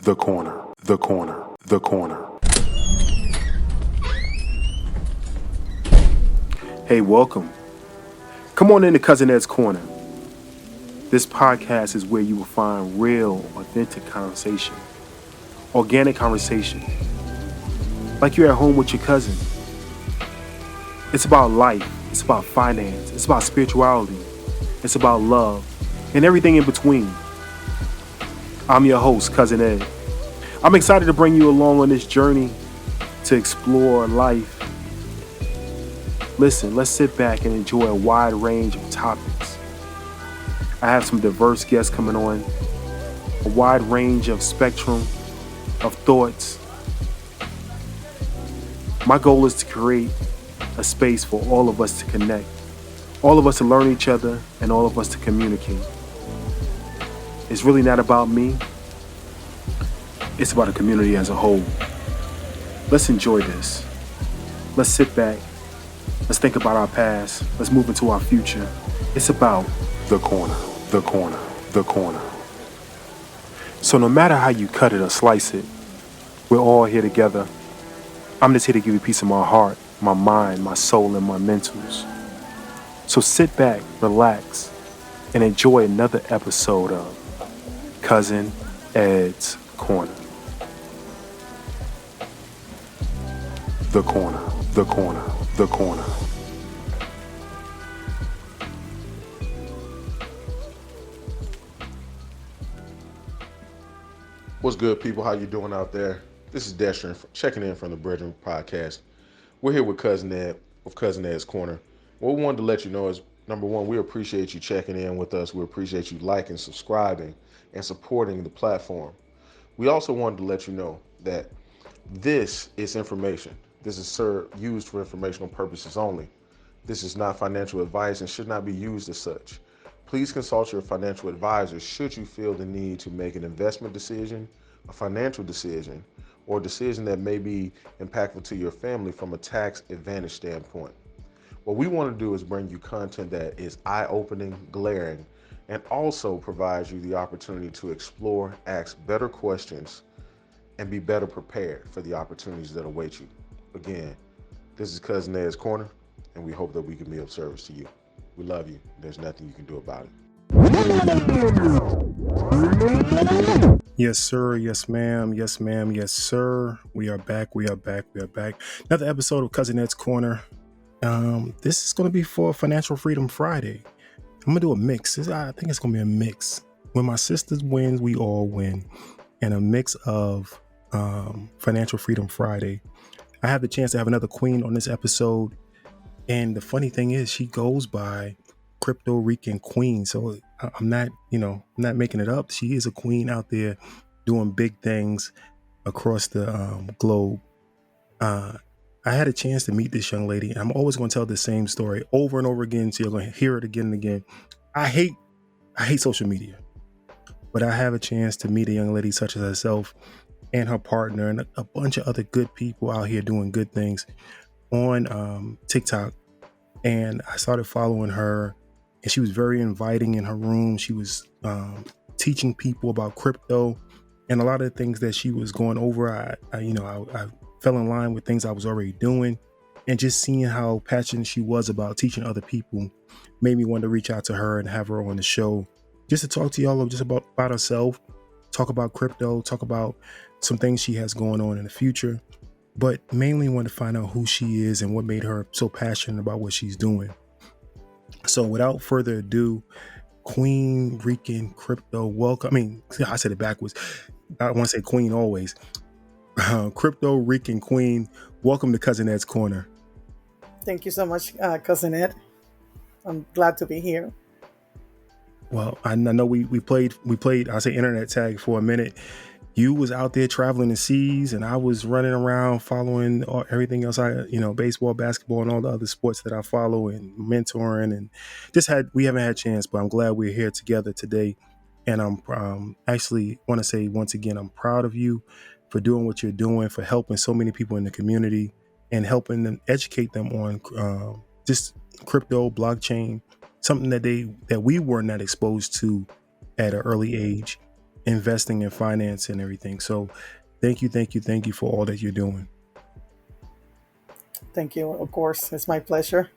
The corner, the corner, the corner. Hey, welcome. Come on into Cousin Ed's Corner. This podcast is where you will find real, authentic conversation, organic conversation, like you're at home with your cousin. It's about life, it's about finance, it's about spirituality, it's about love, and everything in between. I'm your host, Cousin Ed. I'm excited to bring you along on this journey to explore life. Listen, let's sit back and enjoy a wide range of topics. I have some diverse guests coming on, a wide range of spectrum of thoughts. My goal is to create a space for all of us to connect, all of us to learn each other, and all of us to communicate. It's really not about me. It's about the community as a whole. Let's enjoy this. Let's sit back. Let's think about our past. Let's move into our future. It's about the corner, the corner, the corner. So no matter how you cut it or slice it, we're all here together. I'm just here to give you a piece of my heart, my mind, my soul, and my mentals. So sit back, relax, and enjoy another episode of Cousin Ed's Corner. The corner, the corner, the corner. What's good, people? How you doing out there? This is Destrin checking in from the Brethren Podcast. We're here with Cousin Ed, with Cousin Ed's Corner. What we wanted to let you know is, number one, we appreciate you checking in with us. We appreciate you liking, subscribing, and supporting the platform. We also wanted to let you know that this is information. This is used for informational purposes only. This is not financial advice and should not be used as such. Please consult your financial advisor should you feel the need to make an investment decision, a financial decision, or a decision that may be impactful to your family from a tax advantage standpoint. What we want to do is bring you content that is eye-opening, glaring, and also provides you the opportunity to explore, ask better questions, and be better prepared for the opportunities that await you. Again, this is Cousin Ed's Corner, and we hope that we can be of service to you. We love you. There's nothing you can do about it. Yes, sir. Yes, ma'am. Yes, ma'am. Yes, sir. We are back. We are back. We are back. Another episode of Cousin Ed's Corner. This is going to be for Financial Freedom Friday. I'm going to do a mix. I think it's going to be a mix. When my sisters win, we all win. And a mix of Financial Freedom Friday. I have the chance to have another queen on this episode. And the funny thing is, she goes by Crypto Rican Queen. So I'm not making it up. She is a queen out there doing big things across the globe. I had a chance to meet this young lady. I'm always going to tell the same story over and over again. So you're going to hear it again and again. I hate social media, but I have a chance to meet a young lady such as herself and her partner and a bunch of other good people out here doing good things on TikTok. And I started following her, and she was very inviting in her room. She was teaching people about crypto and a lot of the things that she was going over. I fell in line with things I was already doing, and just seeing how passionate she was about teaching other people made me want to reach out to her and have her on the show just to talk to y'all just about herself, talk about crypto, talk about some things she has going on in the future, but mainly want to find out who she is and what made her so passionate about what she's doing. So without further ado, Queen Rican Crypto, welcome. I mean, I said it backwards. I want to say Queen always. Crypto Rican Queen, welcome to Cousin Ed's Corner. Thank you so much, Cousin Ed. I'm glad to be here. Well, I know we played, I say internet tag for a minute. You was out there traveling the seas, and I was running around following everything else. Baseball, basketball, and all the other sports that I follow and mentoring, and we haven't had a chance, but I'm glad we're here together today. And I'm actually want to say once again, I'm proud of you for doing what you're doing, for helping so many people in the community and helping them educate them on just crypto, blockchain, something that we were not exposed to at an early age. investing in finance and everything. So thank you for all that you're doing. Thank you. Of course, it's my pleasure.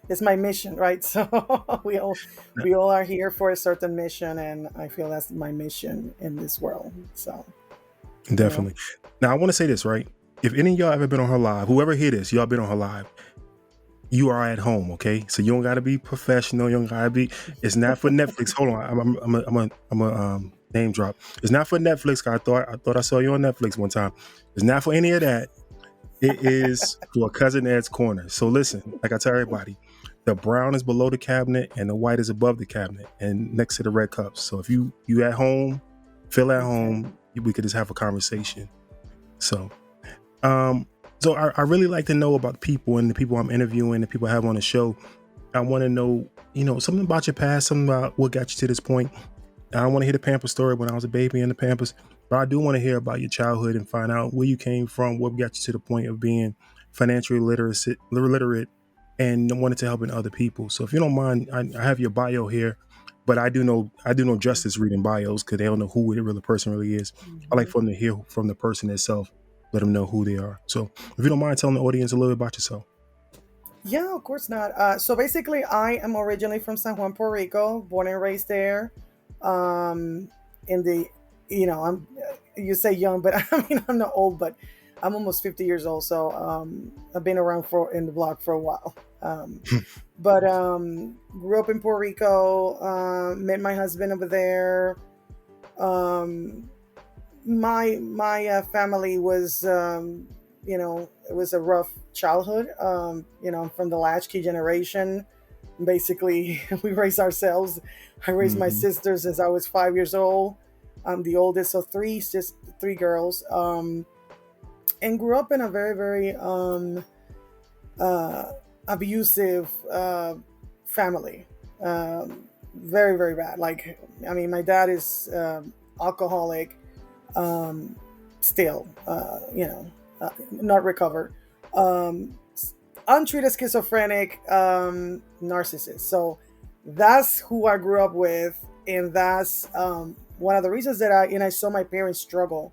It's my mission, right? So we all are here for a certain mission, and I feel that's my mission in this world. So you know, Definitely. Now I want to say this, right? If any of y'all ever been on her live, whoever hear this, y'all been on her live, you are at home, okay? So you don't gotta be professional. You don't gotta be. It's not for Netflix. Hold on, I'm a name drop. It's not for Netflix. I thought I saw you on Netflix one time. It's not for any of that. It is for Cousin Ed's Corner. So listen, like I tell everybody, the brown is below the cabinet and the white is above the cabinet and next to the red cups. So if you at home, feel at okay. home, we could just have a conversation. So um, so I really like to know about people and the people I'm interviewing, the people I have on the show. I want to know, something about your past, something about what got you to this point. I don't want to hear the Pampers story when I was a baby in the Pampers, but I do want to hear about your childhood and find out where you came from, what got you to the point of being financially literate and wanted to help in other people. So if you don't mind, I have your bio here, but I do know justice reading bios because they don't know who the real person really is. I like Mhm. for them to hear from the person itself, let them know who they are. So if you don't mind telling the audience a little bit about yourself. Yeah, of course not. So basically, I am originally from San Juan, Puerto Rico, born and raised there. Um, in the, I'm you say young, but I mean I'm not old, but I'm almost 50 years old. So I've been around for in the block for a while. But grew up in Puerto Rico. Met my husband over there. Um, my family was it was a rough childhood. I'm from the latchkey generation. Basically, we raised ourselves. I raised my Hmm. sisters since I was 5 years old. I'm the oldest of three, just three girls, and grew up in a very very uh, abusive family. Very very bad. Like, I mean, my dad is alcoholic, um, still, not recovered, um, untreated schizophrenic, narcissist. So that's who I grew up with, and that's one of the reasons that I saw my parents struggle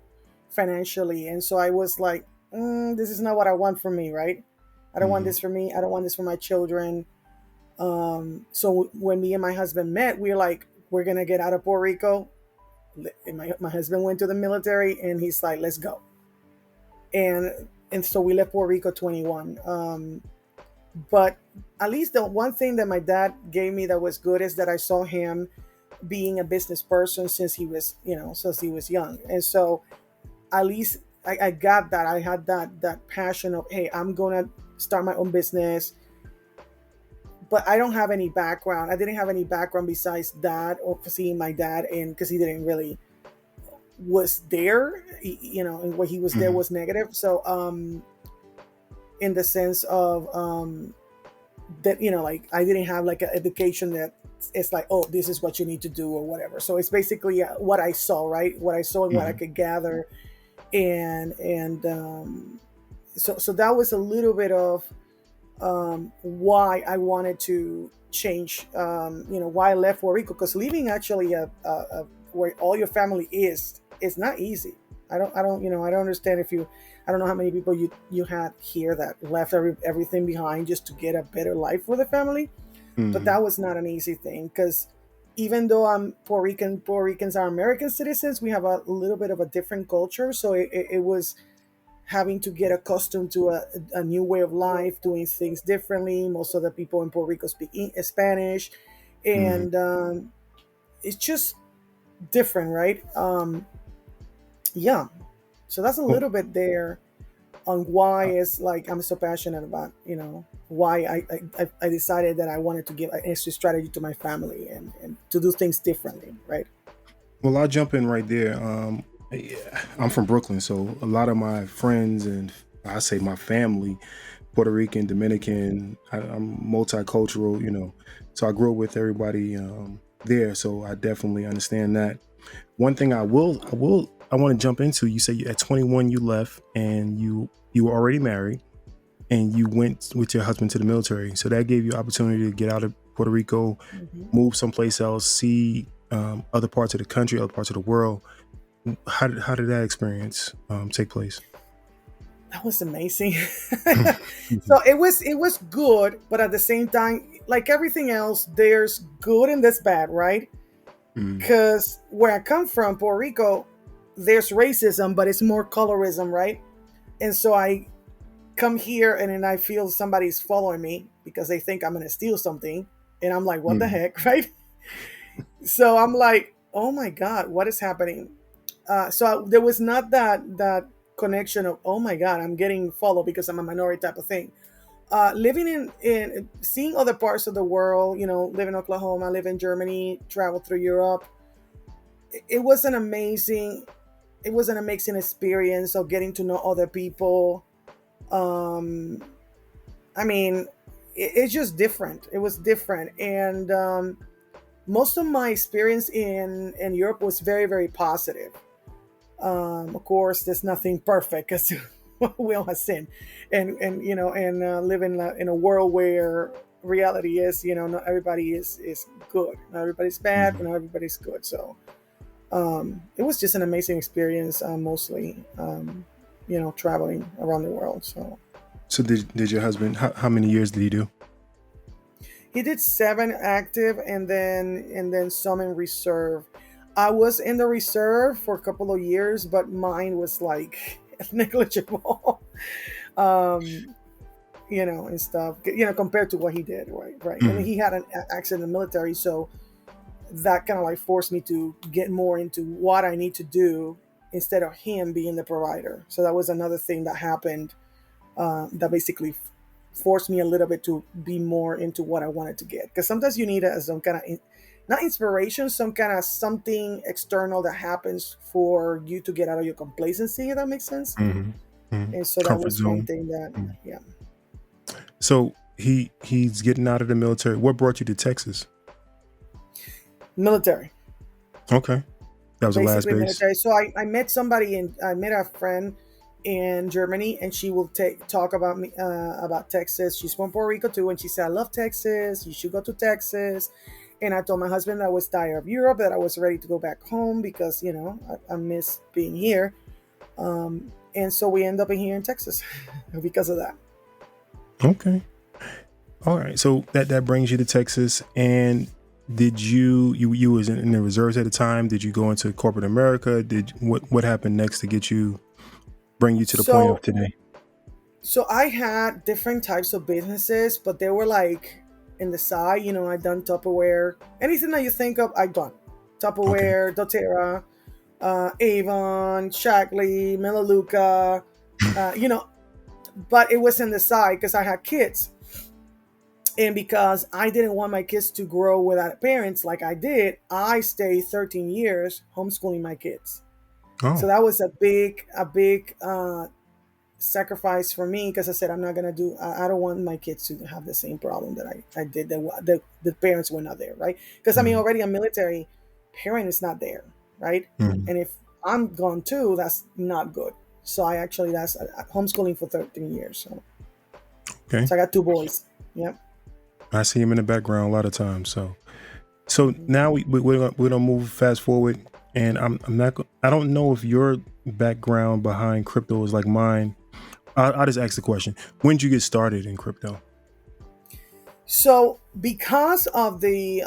financially, and so I was like, this is not what I want for me, right? I don't want Hmm. this for me. I don't want this for my children. So when me and my husband met, we were like, we're gonna get out of Puerto Rico. And my husband went to the military, and he's like, let's go. And so we left Puerto Rico 21. But at least the one thing that my dad gave me that was good is that I saw him being a business person since he was young. And so at least I got that. I had that passion of, hey, I'm gonna start my own business. But I don't have any background. I didn't have any background besides that, or seeing my dad, and because he didn't really was there, and what he was there Hmm. was negative. So in the sense of that, like, I didn't have like an education that it's like, oh, this is what you need to do or whatever. So it's basically what I saw, right? What I saw and what I Hmm. could gather. And so that was a little bit of why I wanted to change, why I left Puerto Rico, because leaving actually where all your family is not easy. I don't understand if you, I don't know how many people you had here that left everything behind just to get a better life for the family, but Hmm. that was not an easy thing, because even though I'm Puerto Rican, Puerto Ricans are American citizens, we have a little bit of a different culture, so it was having to get accustomed to a new way of life, doing things differently. Most of the people in Puerto Rico speak Spanish, Hmm. and it's just different, right? Yeah. So that's a Well, little bit there on why it's like I'm so passionate about, why I decided that I wanted to give an extra strategy to my family, and to do things differently, right? Well, I'll jump in right there. Yeah, I'm from Brooklyn, so a lot of my friends and I say my family, Puerto Rican, Dominican. I'm multicultural, so I grew up with everybody there. So I definitely understand that. One thing I want to jump into. You say at 21 you left, and you were already married, and you went with your husband to the military. So that gave you opportunity to get out of Puerto Rico, Hmm. move someplace else, see. other parts of the country, other parts of the world. How did that experience take place? That was amazing. Mhm. So it was good, but at the same time, like everything else, there's good and there's bad, right? Mm, Because where I come from, Puerto Rico, there's racism, but it's more colorism, right? And so I come here and then I feel somebody's following me because they think I'm gonna steal something, and I'm like, what the mm, heck, right? So I'm like, oh my god, what is happening? There was not that connection of, oh my god, I'm getting followed because I'm a minority type of thing. Living in seeing other parts of the world, live in Oklahoma, live in Germany, travel through Europe. It was an amazing experience of getting to know other people. Um, I mean, it's just different. It was different, and most of my experience in Europe was very very positive. Of course, there's nothing perfect because we all have sin, and live in a world where reality is, not everybody is good, not everybody's bad, but mhm. not everybody's good. So it was just an amazing experience, mostly, traveling around the world. So So did your husband? How many years did he do? he did 7 active, and then some in reserve. I was in the reserve for a couple of years, but mine was like negligible. um, and stuff, compared to what he did, right. And Mm, he had an accident in the military, so that kind of like forced me to get more into what I need to do instead of him being the provider. So that was another thing that happened, that basically forced me a little bit to be more into what I wanted to get. Because sometimes you need some kind of, not inspiration, some kind of something external that happens for you to get out of your complacency, if that makes sense. mhm, mhm. And so that Comfort was one zone. thing that, Mm. yeah. So he's getting out of the military. What brought you to Texas? Military. Okay, that was the last Basically base. military. So I met a friend in Germany, and she will talk about me, about Texas. She's from Puerto Rico too, and she said, I love Texas, you should go to Texas. And I told my husband I was tired of Europe, that I was ready to go back home because I miss being here. And so we end up in here in Texas because of that. Okay. All right. So that brings you to Texas. And did you was in the reserves at the time? Did you go into corporate America? Did what happened next to bring you to the point of So today? So I had different types of businesses, but they were like in the side. I done Tupperware, anything that you think of, I done. Okay. Tupperware, doTERRA, Avon, Shackley, Melaleuca, uh, you know. But it was in the side because I had kids, and because I didn't want my kids to grow without parents like I did, I stayed 13 years homeschooling my kids. So Oh. that was a big sacrifice for me, because I said I'm not gonna do. I don't want my kids to have the same problem that I did. The parents were not there, right? Because I mean, Mm, already a military parent is not there, right? mm. And if I'm gone too, that's not good. So I actually that's homeschooling for 13 years. So Okay. I got 2 boys. Yep. I see him in the background a lot of times. So now we're gonna move fast forward, and I'm not. I don't know if your background behind crypto is like mine. I'll just ask the question: when did you get started in crypto? So because of the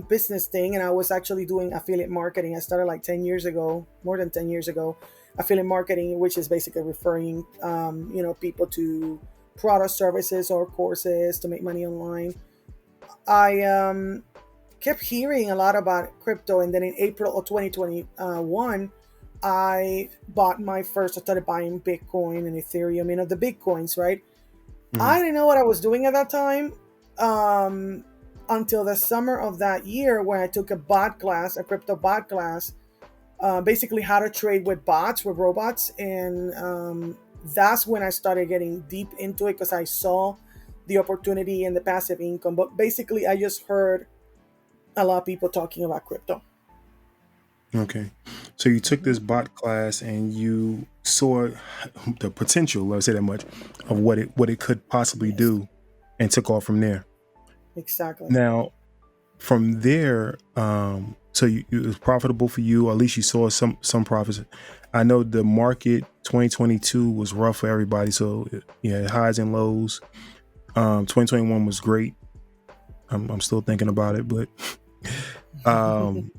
business thing, and I was actually doing affiliate marketing. I started like 10 years ago, more than 10 years ago. Affiliate marketing, which is basically referring, people to product, services, or courses to make money online. I kept hearing a lot about crypto, and then in April of 2021, I started buying Bitcoin and Ethereum, the Bitcoins, right? I Mm, didn't know what I was doing at that time, um, until the summer of that year, when I took a crypto bot class, basically how to trade with bots, with robots. And that's when I started getting deep into it, because I saw the opportunity and the passive income. But basically, I just heard a lot of people talking about crypto. okay. So you took Mhm. this bot class and you saw the potential, let's say that much, of what it could possibly Yes, do, and took off from there. exactly. Now, from there, So it was profitable for you, or at least you saw some profits. I know the market 2022 was rough for everybody. So yeah, highs and lows. 2021 was great. I'm still thinking about it, but um,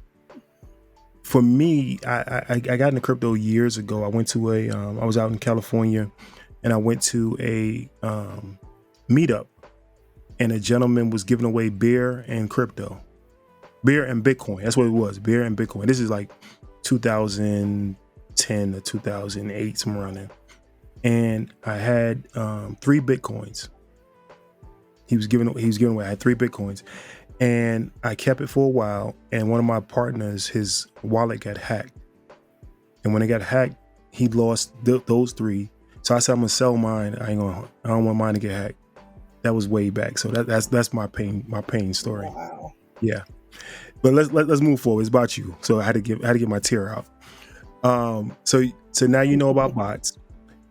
for me, I got into crypto years ago. I went to I was out in California, and I went to a meetup, and a gentleman was giving away beer and crypto, beer and Bitcoin. That's what it was, beer and Bitcoin. This is like 2010 to 2008, somewhere around there. And I had 3 Bitcoins. He was giving away. I had 3 Bitcoins, and I kept it for a while. And one of my partners, his wallet got hacked, and when it got hacked, he lost those 3. So I said, I'm gonna sell mine. I don't want mine to get hacked. That was way back. So that's my pain story. Wow. Yeah, but let's move forward. It's about you. So I had to get my tear out. So now you know about bots,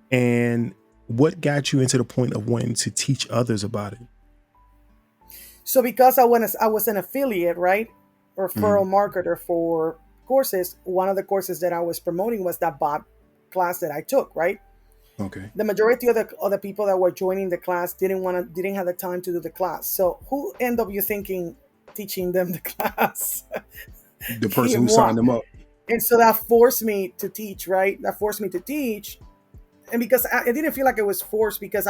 and what got you into the point of wanting to teach others about it? So because I was an affiliate, right? Referral marketer for courses. One of the courses that I was promoting was that bot class that I took, right? Okay. The majority of the people that were joining the class didn't have the time to do the class. So who end up you thinking teaching them the class? The person who signed them up. And so that forced me to teach, right? That forced me to teach. And because I didn't feel like it was forced, because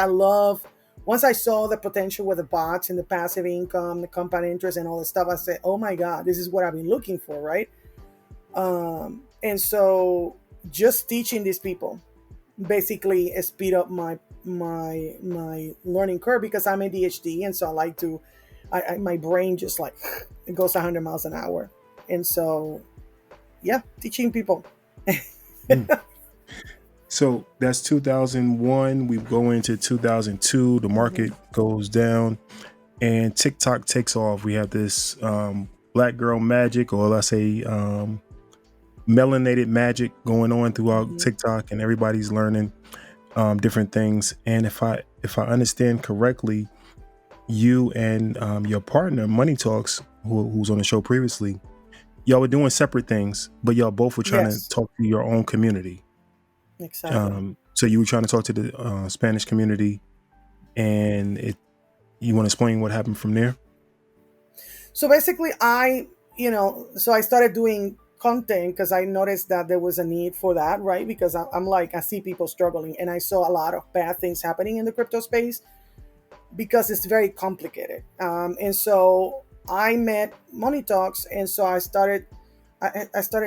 once I saw the potential with the bots and the passive income, the compound interest and all this stuff, I said, oh my God, this is what I've been looking for, right? And so just teaching these people basically speed up my learning curve, because I'm ADHD, and so I like to, my brain just like it goes 100 miles an hour, and so yeah, teaching people. So that's 2001. We go into 2002. The market goes down, and TikTok takes off. We have this black girl magic, or let's say melanated magic going on throughout TikTok, and everybody's learning different things. And if I understand correctly, you and your partner Money Talks, who's on the show previously, y'all were doing separate things, but y'all both were trying to talk to your own community. Exactly. So you were trying to talk to the Spanish community, and you want to explain what happened from there? So basically, I started doing content because I noticed that there was a need for that, right? Because I'm like, I see people struggling, and I saw a lot of bad things happening in the crypto space because it's very complicated. And so I met Money Talks, and so I started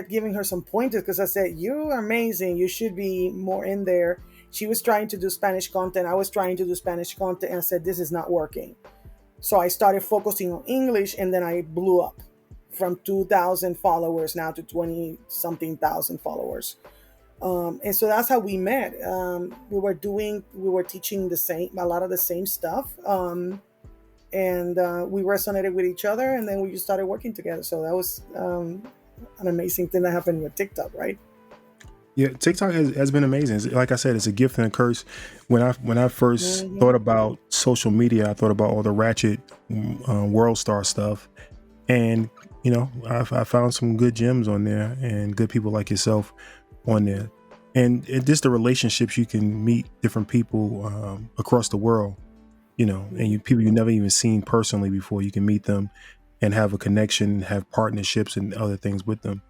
giving her some pointers, because I said, you're amazing, you should be more in there. She was trying to do Spanish content, I was trying to do Spanish content, and I said, this is not working. So I started focusing on English, and then I blew up from 2,000 followers now to 20 something thousand followers. And so that's how we met. We were teaching a lot of the same stuff. And we resonated with each other, and then we just started working together. So that was an amazing thing that happened with TikTok, right? Yeah, TikTok has been amazing. Like I said, it's a gift and a curse. When I first thought about social media, I thought about all the ratchet world star stuff, and I found some good gems on there, and good people like yourself on there, and just the relationships you can meet different people across the world, and people you never even seen personally before. You can meet them and have a connection, have partnerships and other things with them.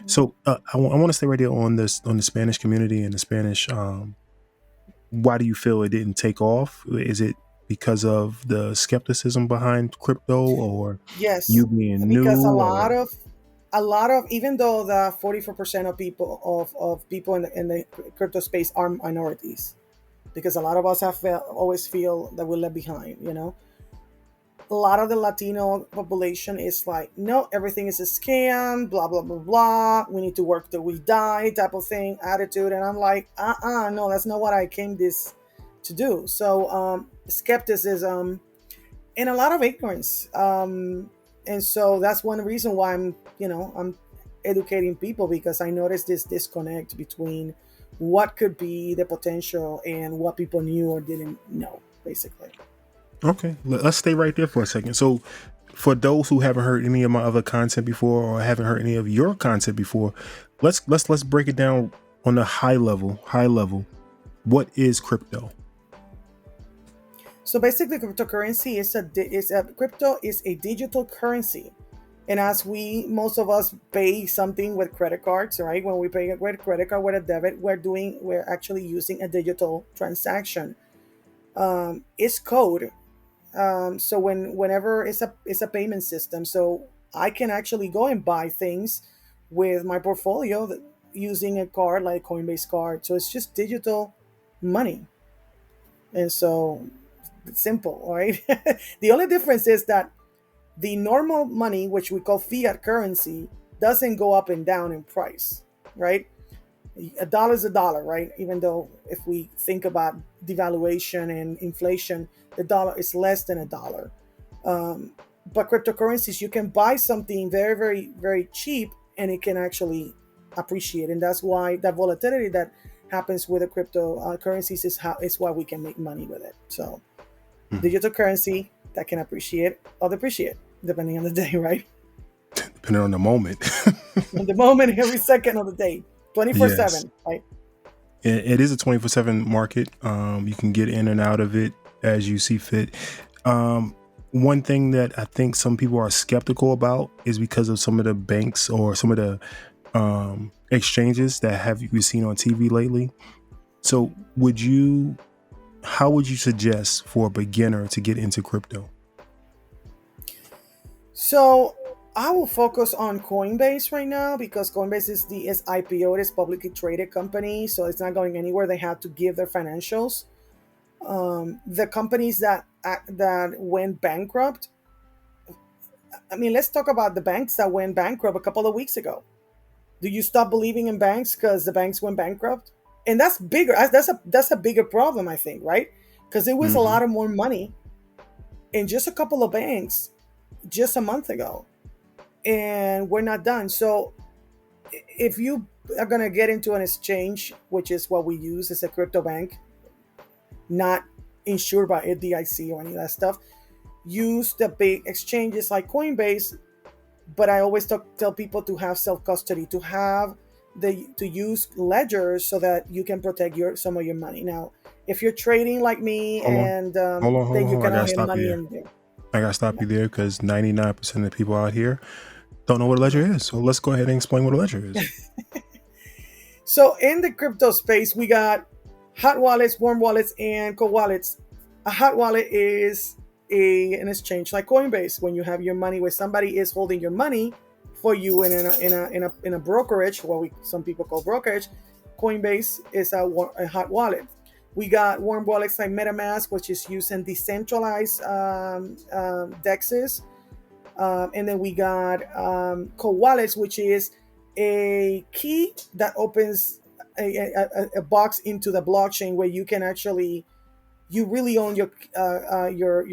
So I want to stay right there on the Spanish community and the Spanish. Why do you feel it didn't take off? Is it because of the skepticism behind crypto, or Yes, you being because new? a lot of even though the 44% of people in the crypto space are minorities, because a lot of us always feel that we're left behind. A lot of the Latino population is like, no, everything is a scam, blah blah blah blah. We need to work till we die, type of thing, attitude. And I'm like, no, that's not what I came this to do. So skepticism and a lot of ignorance. And so that's one reason why I'm educating people, because I noticed this disconnect between what could be the potential and what people knew or didn't know, basically. Okay, let's stay right there for a second. So for those who haven't heard any of my other content before or haven't heard any of your content before, let's break it down on a high level. What is crypto? So basically, cryptocurrency crypto is a digital currency. And as most of us pay something with credit cards, right? When we pay with credit card with a debit, we're actually using a digital transaction. It's code. So whenever it's a payment system, so I can actually go and buy things with my portfolio using a card like Coinbase card. So it's just digital money, and so it's simple, right? The only difference is that the normal money, which we call fiat currency, doesn't go up and down in price, right? A dollar is a dollar, right? Even though if we think about devaluation and inflation, the dollar is less than a dollar. But cryptocurrencies, you can buy something very, very, very cheap, and it can actually appreciate, and that's why that volatility that happens with the crypto currencies is why we can make money with it. So, digital currency that can appreciate or depreciate depending on the day, right? Depending on the moment. On the moment, every second of the day, 24/7, right? It is a 24/7 market. You can get in and out of it as you see fit. One thing that I think some people are skeptical about is because of some of the banks or some of the exchanges that we've seen on TV lately. So how would you suggest for a beginner to get into crypto? So I will focus on Coinbase right now because Coinbase is IPO, it is publicly traded company, so it's not going anywhere. They have to give their financials. The companies that went bankrupt. I mean, let's talk about the banks that went bankrupt a couple of weeks ago. Do you stop believing in banks because the banks went bankrupt? And that's bigger. That's a bigger problem, I think, right? Because it was a lot of more money in just a couple of banks just a month ago, and we're not done. So if you are going to get into an exchange, which is what we use as a crypto bank, not insured by FDIC or any of that stuff, use the big exchanges like Coinbase. But I always tell people to have self-custody, to use ledgers so that you can protect some of your money. Now, if you're trading like me, Hold on. and Hold on. then you I can gotta have stop money you in there. there. I gotta stop you there because 99% of the people out here don't know what a ledger is. So let's go ahead and explain what a ledger is. So in the crypto space, we got hot wallets, warm wallets, and cold wallets. A hot wallet is an exchange like Coinbase, when you have your money where somebody is holding your money for you in a brokerage, what some people call brokerage. Coinbase is a hot wallet. We got warm wallets like MetaMask, which is using decentralized dexes. And then we got cold wallets, which is a key that opens a box into the blockchain where you can actually, you really own your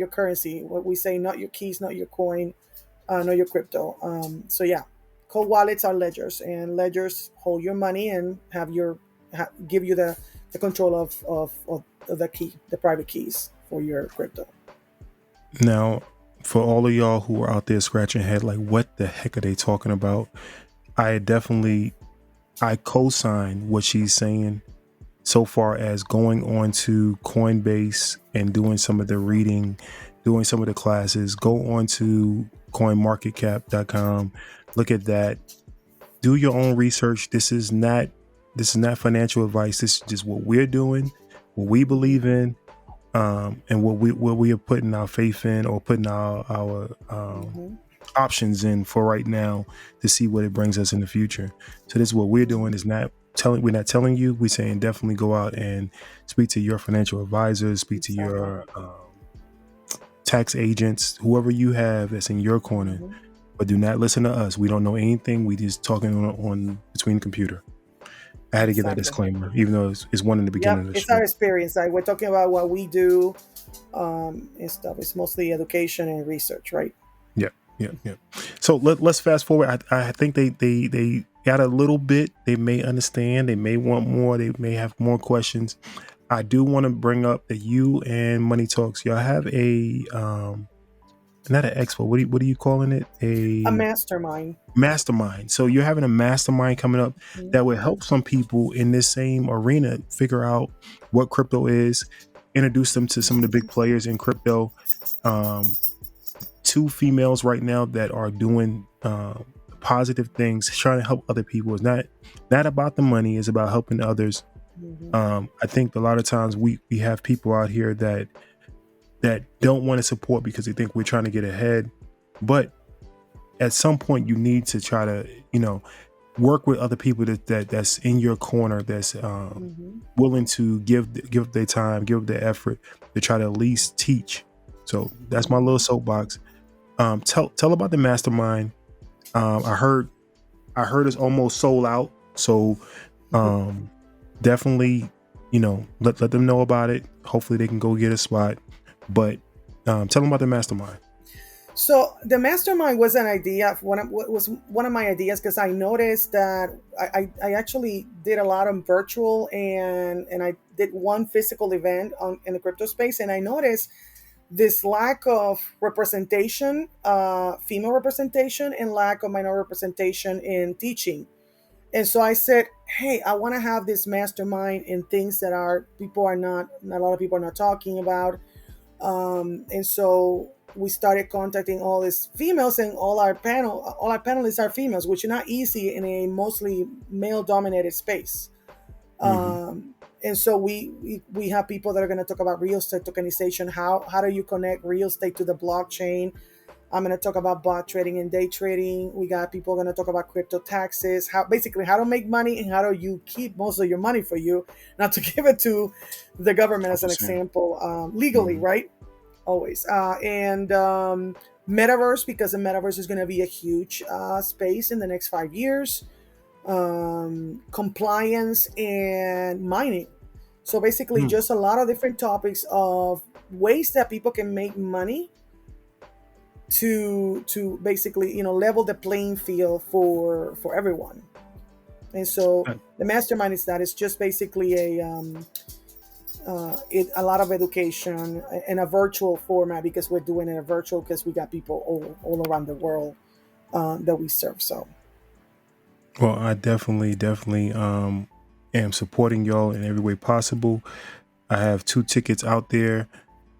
currency. What we say, not your keys, not your coin, not your crypto. So yeah, cold wallets are ledgers, and ledgers hold your money and give you the control of the key, the private keys for your crypto. Now, for all of y'all who are out there scratching your head, like, what the heck are they talking about? I co-sign what she's saying so far as going on to Coinbase and doing some of the reading, doing some of the classes. Go on to coinmarketcap.com. Look at that. Do your own research. This is not financial advice. This is just what we're doing, what we believe in, and what we are putting our faith in, or putting our options in for right now to see what it brings us in the future. So this is what we're doing. We're not telling you. We're saying definitely go out and speak to your financial advisors, speak to your tax agents, whoever you have that's in your corner. But do not listen to us. We don't know anything. We just talking on between the computer. I had to get that disclaimer, even though it's one in the beginning of the show. It's our experience. Like, we're talking about what we do and stuff. It's mostly education and research, right? Yeah. So let's fast forward. I think they got a little bit. They may understand. They may want more. They may have more questions. I do want to bring up that you and Money Talks, y'all have a not an expo. What are you calling it? A A mastermind. mastermind. So you're having a mastermind coming up Mhm. that will help some people in this same arena figure out what crypto is, introduce them to some of the big players in crypto. Um, Two females right now that are doing positive things, trying to help other people. It's not about the money. It's about helping others. Mhm. I think a lot of times we have people out here that don't want to support because they think we're trying to get ahead, but at some point you need to try to work with other people that's in your corner, that's Mhm. willing to give their time, give their effort to try to at least teach. So that's my little soapbox. Tell about the mastermind. I heard it's almost sold out, so um definitely let them know about it. Hopefully they can go get a spot, but tell them about the mastermind. So the mastermind was an idea. Was one of my ideas because I noticed that I actually did a lot of virtual and I did one physical event in the crypto space, and I noticed this lack of representation, female representation, and lack of minority representation in teaching. And so I said, hey, I want to have this mastermind in things that a lot of people are not talking about. And so we started contacting all these females, and all our panelists are females, which is not easy in a mostly male dominated space. Hmm. And so we have people that are going to talk about real estate tokenization. How do you connect real estate to the blockchain? I'm going to talk about bot trading and day trading. We got people going to talk about crypto taxes, how to make money, and how do you keep most of your money for you, not to give it to the government as an 100%. example, legally, Hmm. right? Always. And metaverse, because the metaverse is going to be a huge space in the next 5 years. Compliance and mining. So basically, Hmm. just a lot of different topics of ways that people can make money to basically level the playing field for everyone. And so the mastermind is that it's just basically a lot of education in a virtual format, because we're doing it a virtual because we got people all around the world that we serve. So Well, I definitely am supporting y'all in every way possible. I have 2 tickets out there.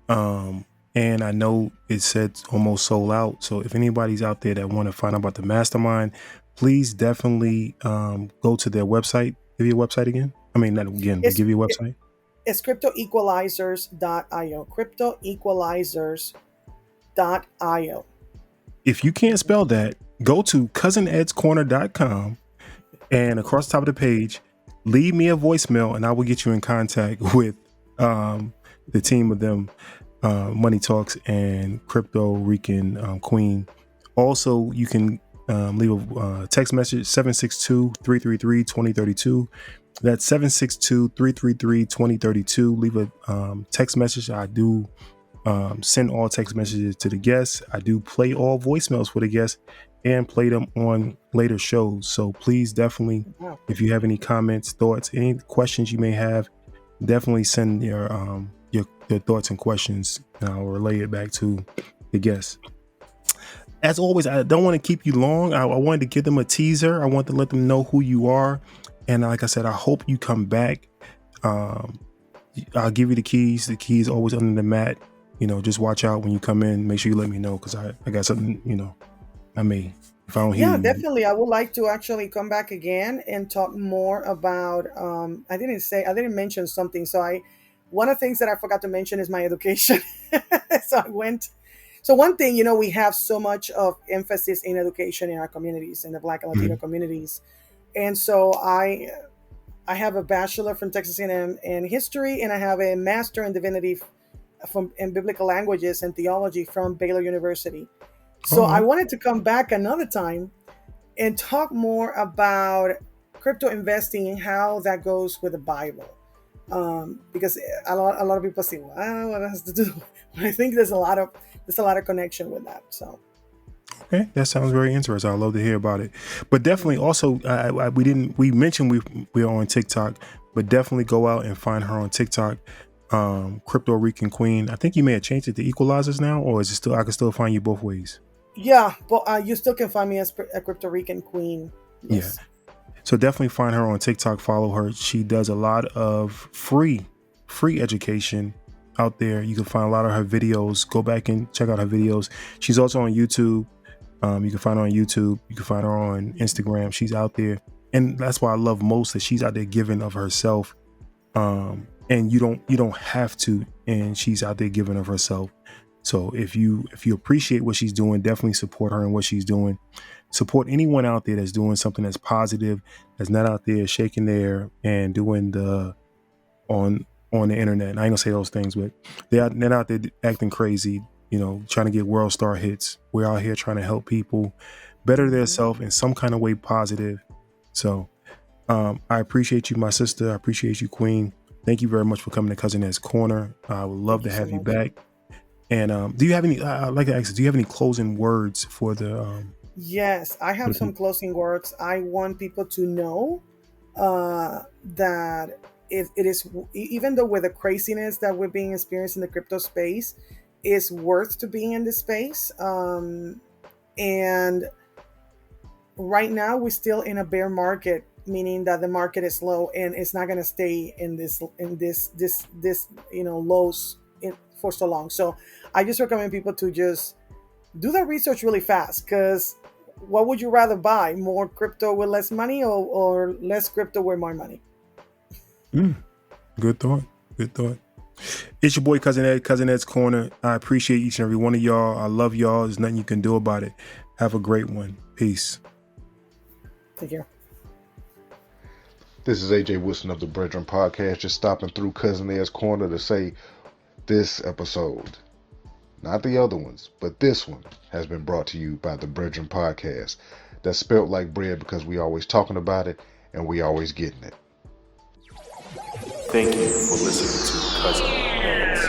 Um and I know it said almost sold out. So if anybody's out there that want to find out about the mastermind, please definitely go to their website. Give you a website again. I mean, not again, but it's give you a website. it's cryptoequalizers.io. Cryptoequalizers.io. If you can't spell that, go to cousinedscorner.com, and across the top of the page, leave me a voicemail and I will get you in contact with the team of them, Money Talks and Crypto Rican Queen. Also, you can leave a text message, 762-333-2032. That's 762-333-2032. Leave a text message. I do send all text messages to the guests. I do play all voicemails for the guests and play them on later shows. So please, definitely, Wow. if you have any comments, thoughts, any questions you may have, definitely send your thoughts and questions. And I'll relay it back to the guests. As always, I don't want to keep you long. I wanted to give them a teaser. I want to let them know who you are. And like I said, I hope you come back. Um, I'll give you the keys. The keys always under the mat. Just watch out when you come in. Make sure you let me know, because I got something, I may, if I don't hear Yeah, you. definitely. I would like to actually come back again and talk more about. I didn't mention something. One of the things that I forgot to mention is my education. so I went. So one thing, we have so much of emphasis in education in our communities, in the Black and Latino Mhm. communities, and so I have a bachelor from Texas A&M in history, and I have a master in divinity from in biblical languages and theology from Baylor University. So All I right. wanted to come back another time and talk more about crypto investing and how that goes with the Bible. Because a lot of people say, "Well, what has to do?" But I think there's a lot of connection with that. So Okay, that sounds very interesting. I'd love to hear about it. But definitely, also, we mentioned we're on TikTok, but definitely go out and find her on TikTok. Crypto Rican Queen. I think you may have changed it to Equalizers now, or is it still? I can still find you both ways. Yeah, but you still can find me as a Crypto Rican Queen. Yeah. Yes. So definitely find her on TikTok. Follow her. She does a lot of free education out there. You can find a lot of her videos. Go back and check out her videos. She's also on YouTube. You can find her on YouTube. You can find her on Instagram. She's out there, and that's why I love most that she's out there giving of herself. And you don't have to. And she's out there giving of herself. So if you appreciate what she's doing, definitely support her and what she's doing. Support anyone out there that's doing something that's positive, that's not out there shaking their and doing the on the internet. And I ain't gonna say those things, but they're not out there acting crazy, trying to get world star hits. We're out here trying to help people better their self in some kind of way positive. So I appreciate you, my sister. I appreciate you, Queen. Thank you very much for coming to Cousin Ed's Corner. I would love to have you back. And do you have any? I'd like to ask, do you have any closing words for the? Yes, I have some closing words. I want people to know that it is, even though with the craziness that we're being experienced in the crypto space, is worth to being in this space. And right now we're still in a bear market, meaning that the market is low and it's not going to stay in this lows for so long. So I just recommend people to just do the research really fast, because what would you rather buy? More crypto with less money, or less crypto with more money? Good thought. It's your boy Cousin Ed, Cousin Ed's Corner. I appreciate each and every one of y'all. I love y'all. There's nothing you can do about it. Have a great one. Peace. Take care. This is AJ Wilson of the Brethren Podcast, just stopping through Cousin Ed's Corner to say this episode, not the other ones, but this one has been brought to you by the Brethren Podcast. That's spelt like bread because we always talking about it and we always getting it. Thank you for listening to Cousin Ed's